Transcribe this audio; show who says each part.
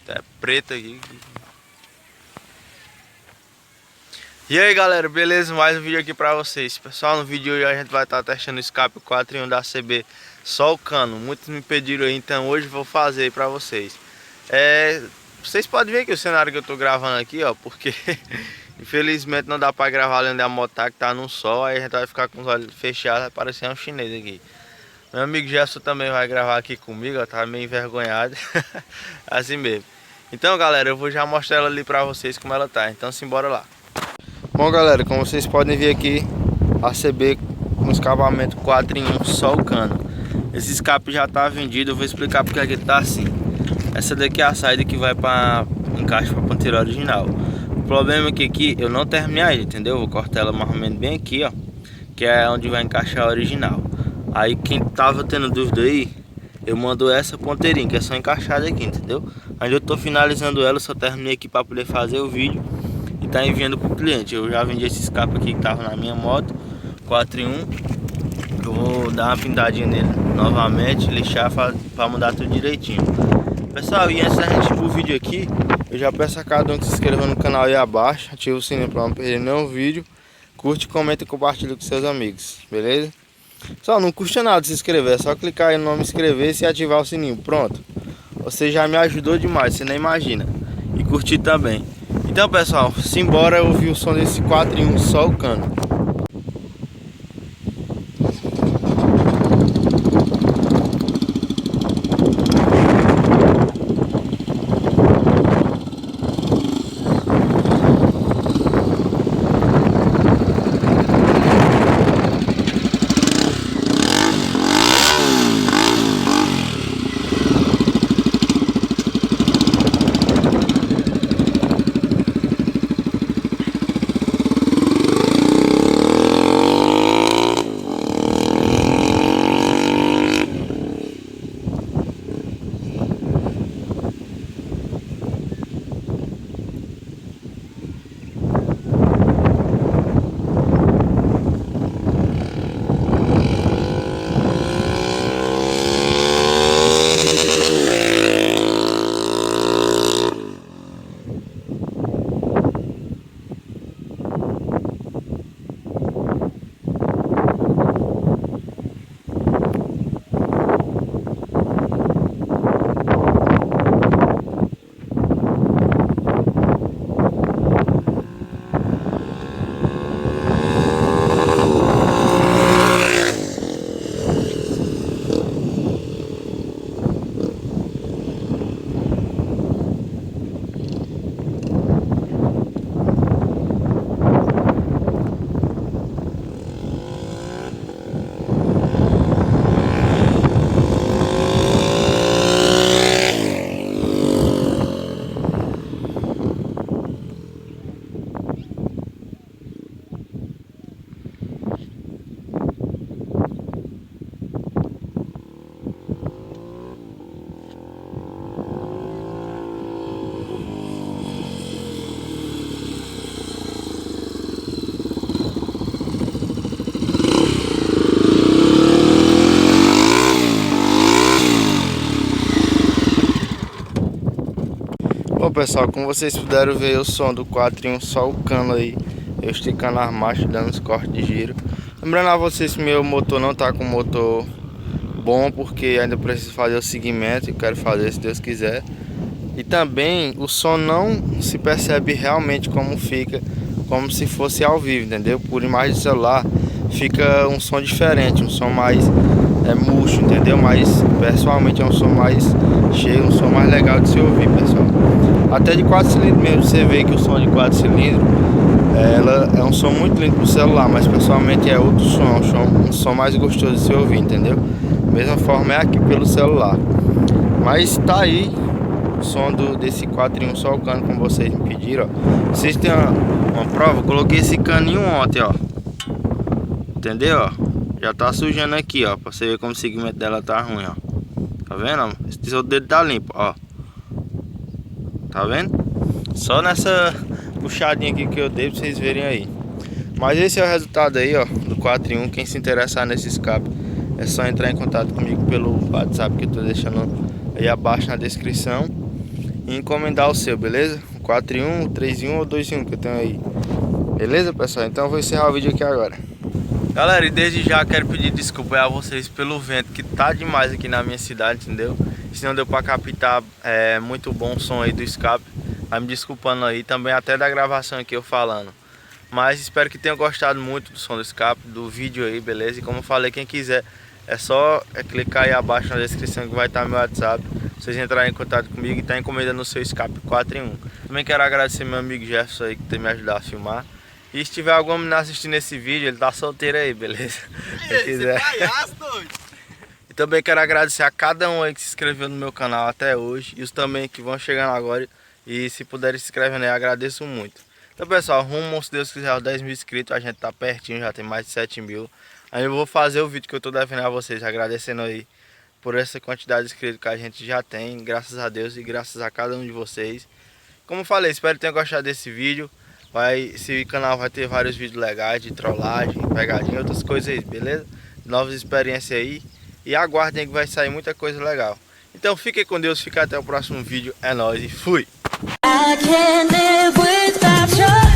Speaker 1: É preto aqui. E aí galera, beleza? Mais um vídeo aqui pra vocês. Pessoal, no vídeo de hoje a gente vai estar testando o escape 4 em 1 da CB só o cano. Muitos me pediram aí, então hoje eu vou fazer aí pra vocês. Vocês podem ver que o cenário que eu tô gravando aqui, ó, porque infelizmente não dá pra gravar além da moto que tá no sol. Aí a gente vai ficar com os olhos fechados, vai parecer um chinês aqui. Meu amigo Gerson também vai gravar aqui comigo, ó, tá meio envergonhado. Assim mesmo. Então galera, eu vou já mostrar ela ali pra vocês como ela tá, então simbora lá. Bom galera, como vocês podem ver aqui, a CB com escapamento 4 em 1 só o cano. Esse escape já tá vendido, eu vou explicar porque ele tá assim. Essa daqui é a saída que vai para encaixe para a ponteira original. O problema é que aqui eu não terminei ainda, entendeu? Vou cortar ela mais ou menos bem aqui, ó, que é onde vai encaixar a original. Aí quem tava tendo dúvida aí, eu mando essa ponteirinha, que é só encaixada aqui, entendeu? Ainda eu tô finalizando ela, só terminei aqui para poder fazer o vídeo e tá enviando pro cliente. Eu já vendi esse escape aqui que tava na minha moto, 4 em 1. Eu vou dar uma pintadinha nele novamente, lixar para mudar tudo direitinho. Pessoal, e antes da gente ir pro vídeo aqui, eu já peço a cada um que se inscreva no canal aí abaixo, ativa o sininho para não perder nenhum vídeo, curte, comenta e compartilha com seus amigos, beleza? Só não custa nada se inscrever, é só clicar aí no nome inscrever-se e ativar o sininho, pronto. Você já me ajudou demais, você nem imagina. E curtir também. Então pessoal, simbora ouvir o som desse 4 em 1 só o cano. Bom pessoal, como vocês puderam ver o som do 4 em 1 só o cano aí, eu esticando as marchas, dando os cortes de giro. Lembrando a vocês que meu motor não tá com motor bom, porque ainda preciso fazer o segmento e quero fazer se Deus quiser. E também o som não se percebe realmente como fica, como se fosse ao vivo, entendeu? Por imagem de celular fica um som diferente, um som mais murcho, entendeu? Mas pessoalmente é um som mais cheio, um som mais legal de se ouvir, pessoal. Até de 4 cilindros mesmo, você vê que o som de 4 cilindros ela é um som muito lindo pro celular, mas pessoalmente é outro som, um som mais gostoso de se ouvir, entendeu? Da mesma forma é aqui pelo celular. Mas tá aí o som desse 4 em 1 só o cano, como vocês me pediram, ó. Vocês têm uma prova, eu coloquei esse caninho ontem, ó. Entendeu, ó? Já tá sujando aqui, ó, pra você ver como o segmento dela tá ruim, ó. Tá vendo, ó? Esse outro dedo tá limpo, ó. Tá vendo? Só nessa puxadinha aqui que eu dei pra vocês verem aí. Mas esse é o resultado aí, ó, do 4 em 1. Quem se interessar nesse escape é só entrar em contato comigo pelo WhatsApp que eu tô deixando aí abaixo na descrição. e encomendar o seu, beleza? O 4 em 1, o 3 em 1 ou 2 em 1 que eu tenho aí. Beleza, pessoal? Então eu vou encerrar o vídeo aqui agora. Galera, e desde já quero pedir desculpa a vocês pelo vento que tá demais aqui na minha cidade, entendeu? Se não deu pra captar muito bom o som aí do escape, vai me desculpando aí, também até da gravação aqui eu falando. Mas espero que tenham gostado muito do som do escape, do vídeo aí, beleza? E como eu falei, quem quiser é só clicar aí abaixo na descrição que vai estar meu WhatsApp. Vocês entrarem em contato comigo e tá encomendando o seu escape 4 em 1. Também quero agradecer meu amigo Jefferson aí que tem me ajudado a filmar. E se tiver alguma menina assistindo esse vídeo, ele tá solteiro aí, beleza? Se quiser. E também quero agradecer a cada um aí que se inscreveu no meu canal até hoje. E os também que vão chegando agora. E se puderem se inscrever, né? Agradeço muito. Então, pessoal, rumo, se Deus quiser, aos 10 mil inscritos. A gente tá pertinho, já tem mais de 7 mil. Aí eu vou fazer o vídeo que eu tô devendo a vocês, agradecendo aí por essa quantidade de inscritos que a gente já tem. Graças a Deus e graças a cada um de vocês. Como eu falei, espero que tenham gostado desse vídeo. Esse canal vai ter vários vídeos legais de trollagem, pegadinha, outras coisas aí, beleza? Novas experiências aí. E aguardem que vai sair muita coisa legal. Então fiquem com Deus, fica até o próximo vídeo. É nóis e fui! I can't live without you.